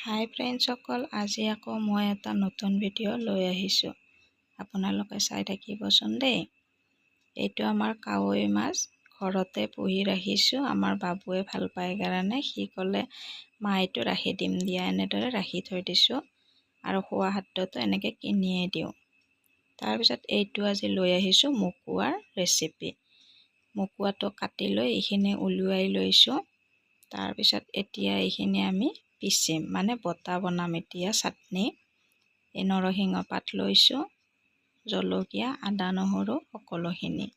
হাই ফ্ৰেণ্ডসকল, আজি আকৌ মই এটা নতুন ভিডিঅ' লৈ আহিছোঁ। আপোনালোকে চাই থাকিবচোন দেই। এইটো আমাৰ কাৱৈ মাছ ঘৰতে পুহি ৰাখিছোঁ। আমাৰ বাবুৱে ভাল পায় কাৰণে সি ক'লে মা এইটো ৰাখি দিম দিয়া, এনেদৰে ৰাখি থৈ দিছোঁ আৰু খোৱা খাদ্যটো এনেকৈ কিনিয়ে দিওঁ। তাৰপিছত এইটো আজি লৈ আহিছোঁ মকুৱাৰ ৰেচিপি। মকুৱাটো কাটি লৈ এইখিনি উলিয়াই লৈছোঁ। তাৰপিছত এতিয়া এইখিনি আমি পিচিম, মানে বটা বনাম এতিয়া চাটনি। এই নৰসিংহ পাত লৈছোঁ, জলকীয়া, আদা নহৰু সকলোখিনি।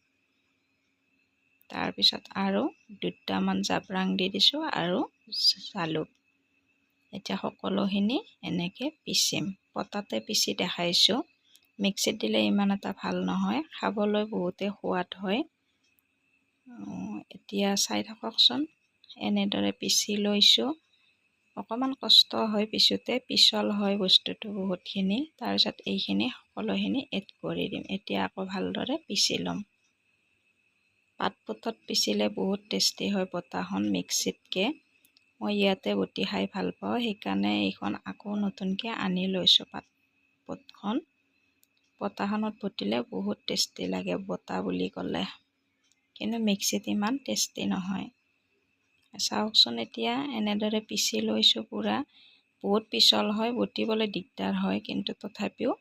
তাৰপিছত আৰু দুটামান জাব্ৰাং দি দিছোঁ আৰু জালুক। এতিয়া সকলোখিনি এনেকৈ পিচিম। পটাতে পিচি দেখাইছোঁ, মিক্সিত দিলে ইমান এটা ভাল নহয়, খাবলৈ বহুতেই সোৱাদ হয়। এতিয়া চাই থাককচোন, এনেদৰে পিচি লৈছোঁ। অকণমান কষ্ট হয় পিছোতে, পিছল হয় বস্তুটো বহুতখিনি। তাৰপিছত এইখিনি সকলোখিনি এড কৰি দিম। এতিয়া আকৌ ভালদৰে পিচি ল'ম। পাতপুতত পিচিলে বহুত টেষ্টি হয় বটাখন মিক্সিতকৈ। মই ইয়াতে বটি খাই ভাল পাওঁ, সেইকাৰণে এইখন আকৌ নতুনকৈ আনি লৈছোঁ পাতপুতখন। বটাখনত বটিলে বহুত টেষ্টি লাগে বটা বুলি ক'লে, কিন্তু মিক্সিত ইমান টেষ্টি নহয়। চাওকচোন, এতিয়া এনেদৰে পিচি লৈছোঁ পূৰা। বহুত পিছল হয়, বটিবলৈ দিগদাৰ হয়, কিন্তু তথাপিও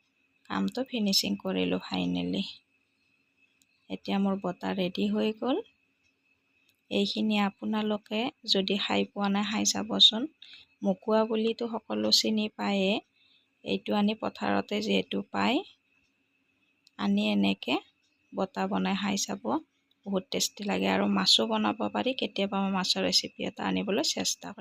কামটো ফিনিচিং কৰিলোঁ ফাইনেলি। এতিয়া মোৰ বটা ৰেডি হৈ গ'ল। এইখিনি আপোনালোকে যদি খাই পোৱা নাই খাই চাবচোন। মকুৱা বুলিতো সকলো চিনি পায়েই। এইটো আনি পথাৰতে যিহেতু পায়, আনি এনেকৈ বটা বনাই খাই চাব, বহুত টেষ্টি লাগে। আৰু মাছো বনাব পাৰি, কেতিয়াবা মই মাছৰ ৰেচিপি এটা আনিবলৈ চেষ্টা কৰিম।